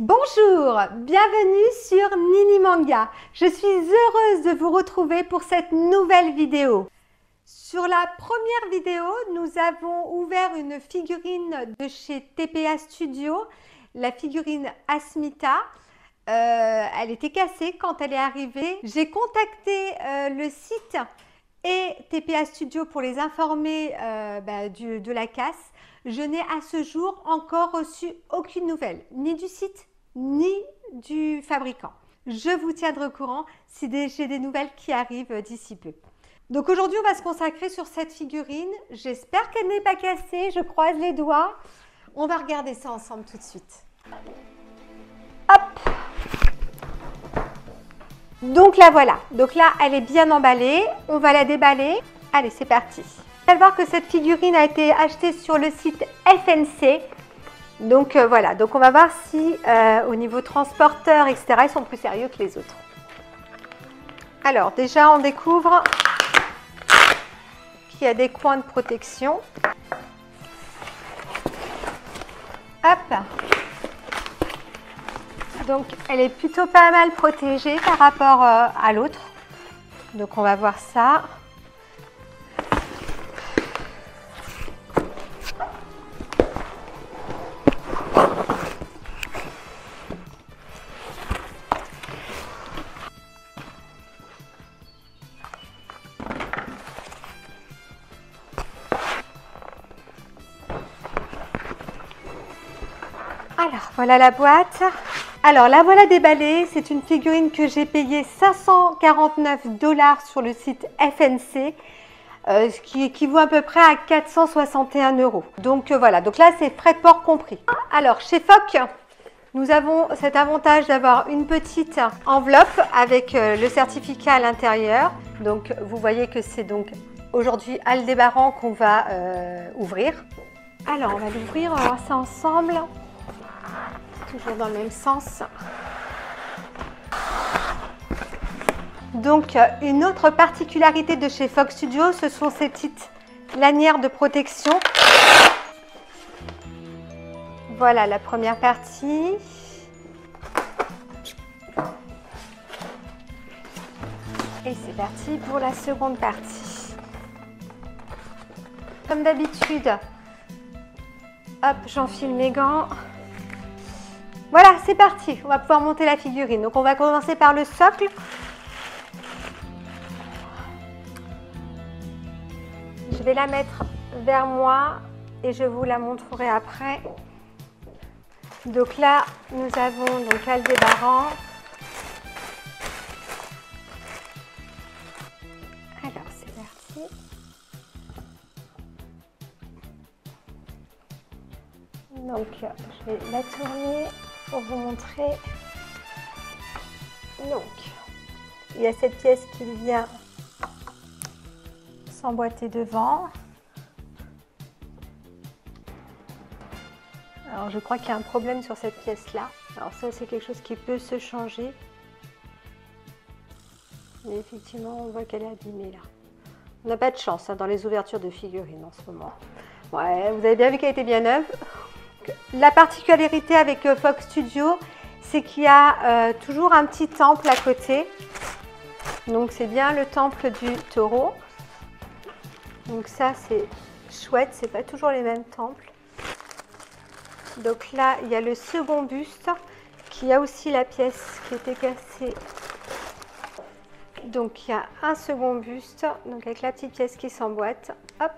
Bonjour, bienvenue sur Nini Manga. Je suis heureuse de vous retrouver pour cette nouvelle vidéo. Sur la première vidéo, nous avons ouvert une figurine de chez TPA Studio, la figurine Asmita. Elle était cassée quand elle est arrivée. J'ai contacté le site et TPA Studio pour les informer de la casse. Je n'ai à ce jour encore reçu aucune nouvelle, ni du site, ni du fabricant. Je vous tiendrai au courant si j'ai des nouvelles qui arrivent d'ici peu. Donc aujourd'hui, on va se consacrer sur cette figurine. J'espère qu'elle n'est pas cassée, je croise les doigts. On va regarder ça ensemble tout de suite. Hop! Donc la voilà. Donc là, elle est bien emballée. On va la déballer. Allez, c'est parti. Vous allez voir que cette figurine a été achetée sur le site FNC. Donc voilà, donc on va voir si au niveau transporteur, etc., ils sont plus sérieux que les autres. Alors déjà, on découvre qu'il y a des coins de protection. Hop! Donc elle est plutôt pas mal protégée par rapport à l'autre. Donc on va voir ça. Alors, voilà la boîte. Alors, la voilà déballée. C'est une figurine que j'ai payée 549 $ sur le site FNC, ce qui équivaut à peu près à 461 €. Donc, voilà. Donc là, c'est frais de port compris. Alors, chez Foc, nous avons cet avantage d'avoir une petite enveloppe avec le certificat à l'intérieur. Donc, vous voyez que c'est donc aujourd'hui Aldébaran qu'on va ouvrir. Alors, on va l'ouvrir. On va voir ça ensemble. Toujours dans le même sens. Donc, une autre particularité de chez Fox Studio, ce sont ces petites lanières de protection. Voilà la première partie. Et c'est parti pour la seconde partie. Comme d'habitude, hop, j'enfile mes gants. Voilà, c'est parti, on va pouvoir monter la figurine. Donc on va commencer par le socle. Je vais la mettre vers moi et je vous la montrerai après. Donc là, nous avons donc Aldébaran. Alors c'est parti. Donc je vais la tourner pour vous montrer. Donc, il y a cette pièce qui vient s'emboîter devant. Alors, je crois qu'il y a un problème sur cette pièce-là. Alors ça, c'est quelque chose qui peut se changer. Mais effectivement, on voit qu'elle est abîmée là. On n'a pas de chance dans les ouvertures de figurines en ce moment. Ouais, vous avez bien vu qu'elle était bien neuve. La particularité avec Fox Studio, c'est qu'il y a toujours un petit temple à côté. Donc c'est bien le temple du taureau. Donc ça c'est chouette, c'est pas toujours les mêmes temples. Donc là il y a le second buste, qui a aussi la pièce qui était cassée. Donc il y a un second buste, donc avec la petite pièce qui s'emboîte. Hop.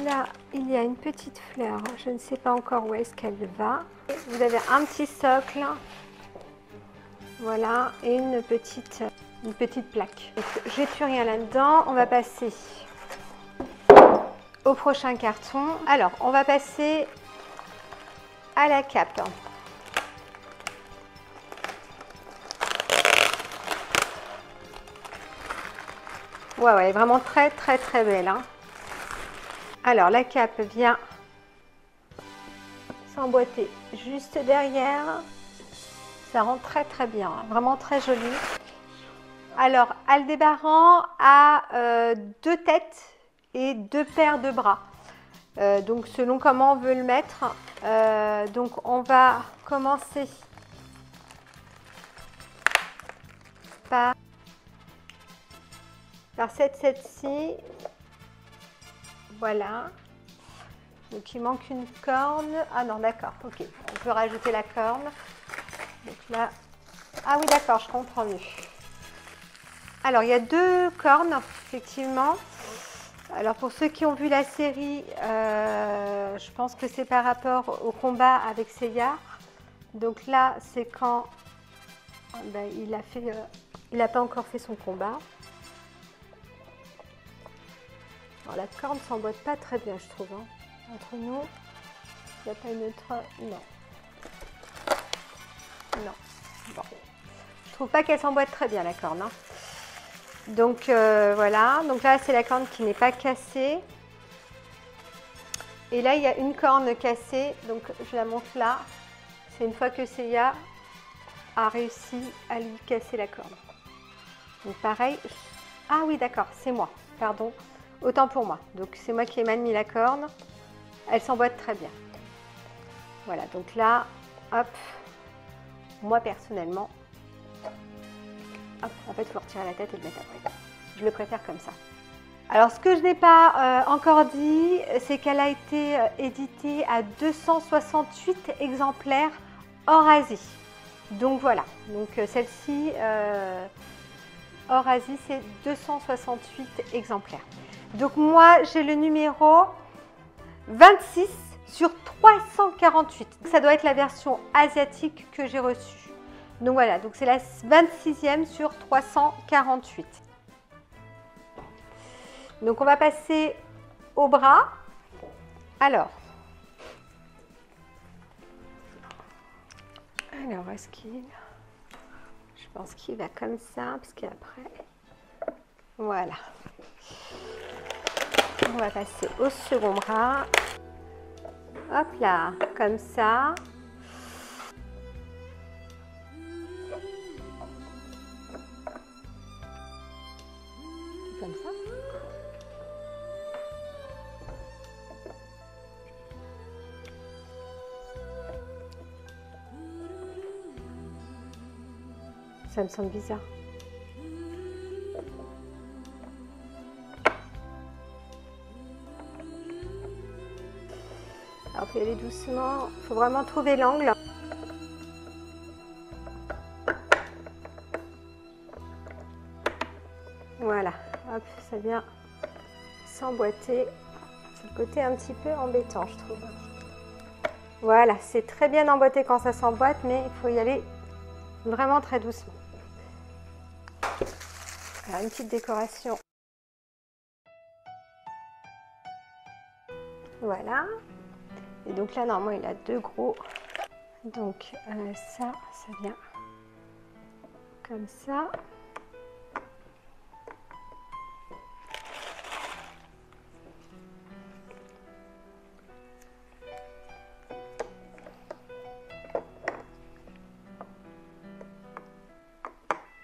Là, il y a une petite fleur, je ne sais pas encore où est-ce qu'elle va. Vous avez un petit socle, voilà, et une petite plaque. J'ai plus rien là-dedans, on va passer au prochain carton. Alors, on va passer à la cape. Ouais, ouais, vraiment très très très belle, hein. Alors, la cape vient s'emboîter juste derrière. Ça rend très très bien, hein. Vraiment très joli. Alors, Aldébaran a deux têtes et deux paires de bras. Donc selon comment on veut le mettre. Donc on va commencer par cette-ci. Voilà. Donc il manque une corne. Ah non, d'accord, ok. On peut rajouter la corne. Donc là. Ah oui, d'accord, je comprends mieux. Alors il y a 2 cornes, effectivement. Alors pour ceux qui ont vu la série, je pense que c'est par rapport au combat avec Seiya. Donc là, c'est quand il n'a pas encore fait son combat. Alors la corne s'emboîte pas très bien, je trouve. Hein. Entre nous, il n'y a pas une autre... Non. Non. Bon. Je trouve pas qu'elle s'emboîte très bien, la corne. Hein. Donc voilà. Donc là, c'est la corne qui n'est pas cassée. Et là, il y a une corne cassée. Donc je la montre là. C'est une fois que Seiya a réussi à lui casser la corne. Donc pareil. Ah oui, d'accord, c'est moi. Pardon. Autant pour moi. Donc c'est moi qui ai mal mis la corne. Elle s'emboîte très bien. Voilà, donc là, hop. Moi personnellement, hop, en fait, il faut retirer la tête et le mettre après. Je le préfère comme ça. Alors, ce que je n'ai pas encore dit, c'est qu'elle a été éditée à 268 exemplaires hors Asie. Donc voilà. Donc celle-ci, hors Asie, c'est 268 exemplaires. Donc moi, j'ai le numéro 26 sur 348. Ça doit être la version asiatique que j'ai reçue. Donc voilà, donc c'est la 26e sur 348. Donc on va passer au bras. Alors est-ce qu'il... Je pense qu'il va comme ça, parce qu'après... Voilà. On va passer au second bras. Hop là, comme ça. Comme ça. Ça me semble bizarre. Alors, on peut y aller doucement. Il faut vraiment trouver l'angle. Voilà. Hop, ça vient s'emboîter. C'est le côté un petit peu embêtant, je trouve. Voilà, c'est très bien emboîté quand ça s'emboîte, mais il faut y aller vraiment très doucement. Alors, une petite décoration. Voilà. Et donc là, normalement, il a 2 gros. Donc ça vient comme ça.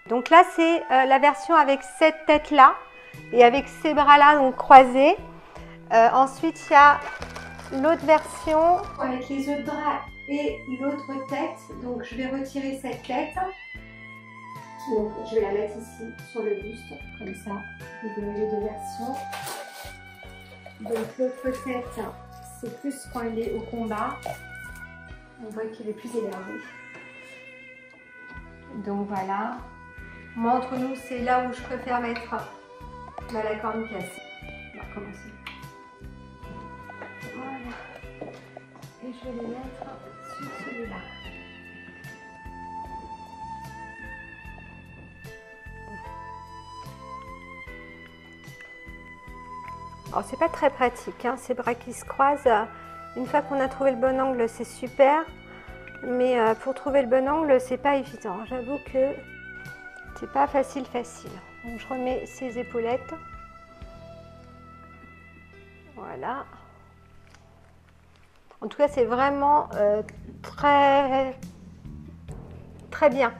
Donc là, c'est la version avec cette tête-là et avec ces bras-là, donc croisés. Ensuite, il y a l'autre version avec les autres bras et l'autre tête. Donc, je vais retirer cette tête. Donc, je vais la mettre ici sur le buste, comme ça. Vous avez les 2 versions. Donc, l'autre tête, c'est plus quand il est au combat. On voit qu'il est plus énervé. Donc, voilà. Moi, entre nous, c'est là où je préfère mettre la corne cassée. On va commencer. Voilà. Et je vais les mettre sur celui-là. Alors, c'est pas très pratique, hein, ces bras qui se croisent. Une fois qu'on a trouvé le bon angle, c'est super. Mais pour trouver le bon angle, c'est pas évident. J'avoue que c'est pas facile. Donc, je remets ces épaulettes. Voilà. En tout cas, c'est vraiment très bien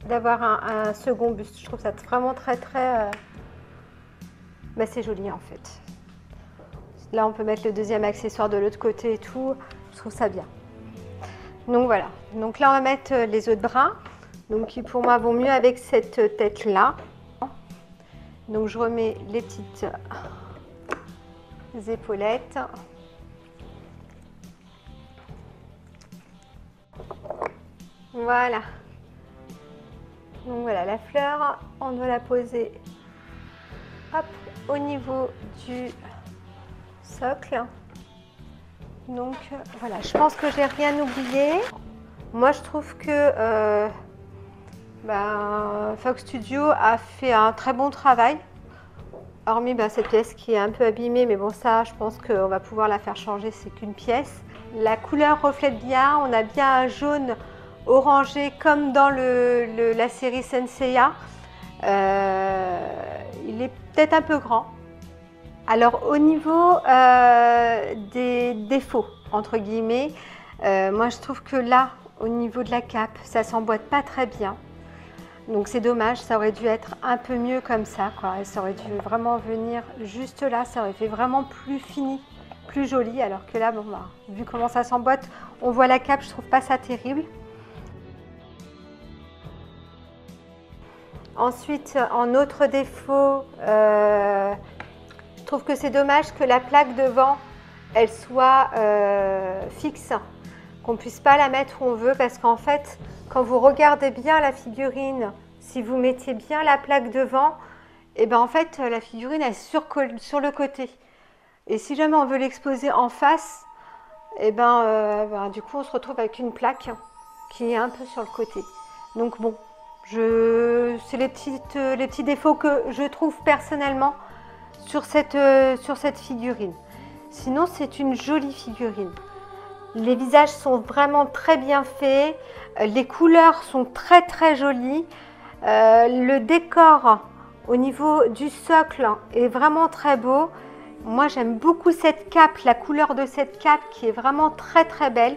d'avoir un second buste. Je trouve ça vraiment très... c'est joli en fait. C'est Là, on peut mettre le deuxième accessoire de l'autre côté et tout. Je trouve ça bien. Donc voilà. Donc là, on va mettre les autres brins. Donc qui pour moi vont mieux avec cette tête-là. Donc je remets les petites épaulettes. Voilà. Donc voilà, la fleur, on doit la poser hop, au niveau du socle. Donc voilà, je pense que j'ai rien oublié. Moi je trouve que Fox Studio a fait un très bon travail. Hormis cette pièce qui est un peu abîmée, mais bon ça je pense qu'on va pouvoir la faire changer, c'est qu'une pièce. La couleur reflète bien, on a bien un jaune orangé comme dans la série Senseiya. Il est peut-être un peu grand. Alors au niveau des défauts, entre guillemets, moi je trouve que là, au niveau de la cape, ça s'emboîte pas très bien. Donc c'est dommage, ça aurait dû être un peu mieux comme ça, quoi. Et ça aurait dû vraiment venir juste là, ça aurait fait vraiment plus fini, plus joli. Alors que là, bon, vu comment ça s'emboîte, on voit la cape, je trouve pas ça terrible. Ensuite, en autre défaut, je trouve que c'est dommage que la plaque devant, elle soit fixe, qu'on ne puisse pas la mettre où on veut, parce qu'en fait, quand vous regardez bien la figurine, si vous mettiez bien la plaque devant, et ben en fait, la figurine est sur le côté. Et si jamais on veut l'exposer en face, et du coup, on se retrouve avec une plaque qui est un peu sur le côté. Donc bon, c'est les petits défauts que je trouve personnellement sur cette figurine. Sinon, c'est une jolie figurine. Les visages sont vraiment très bien faits. Les couleurs sont très très jolies. Le décor au niveau du socle est vraiment très beau. Moi, j'aime beaucoup cette cape, la couleur de cette cape qui est vraiment très très belle.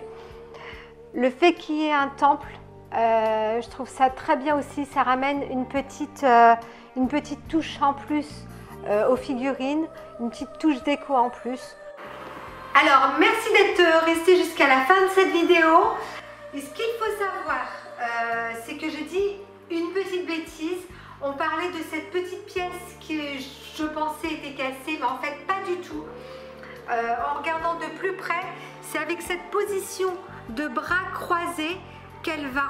Le fait qu'il y ait un temple, je trouve ça très bien aussi. Ça ramène une petite touche en plus aux figurines, une petite touche déco en plus. Alors, merci d'être resté jusqu'à la fin de cette vidéo. Et ce qu'il faut savoir, c'est que j'ai dit une petite bêtise. On parlait de cette petite pièce qui, je pensais, était cassée, mais en fait, pas du tout. En regardant de plus près, c'est avec cette position de bras croisés qu'elle va.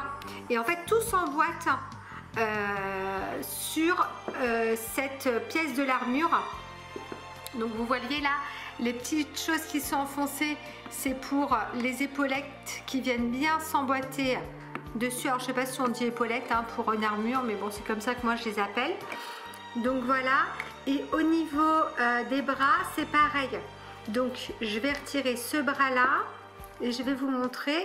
Et en fait, tout s'emboîte sur cette pièce de l'armure. Donc, vous voyez là, les petites choses qui sont enfoncées, c'est pour les épaulettes qui viennent bien s'emboîter dessus. Alors je ne sais pas si on dit épaulettes pour une armure, mais bon, c'est comme ça que moi je les appelle. Donc voilà, et au niveau des bras, c'est pareil. Donc je vais retirer ce bras là et je vais vous montrer.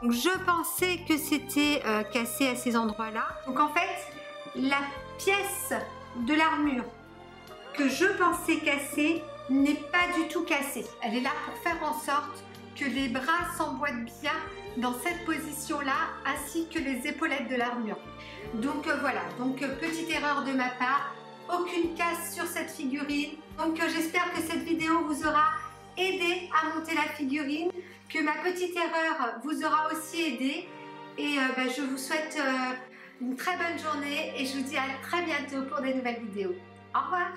Donc, je pensais que c'était cassé à ces endroits là. Donc en fait, la pièce de l'armure que je pensais cassée n'est pas du tout cassée. Elle est là pour faire en sorte que les bras s'emboîtent bien dans cette position-là, ainsi que les épaulettes de l'armure. Donc voilà, donc petite erreur de ma part, aucune casse sur cette figurine. Donc j'espère que cette vidéo vous aura aidé à monter la figurine, que ma petite erreur vous aura aussi aidé. Et je vous souhaite une très bonne journée et je vous dis à très bientôt pour des nouvelles vidéos. Au revoir!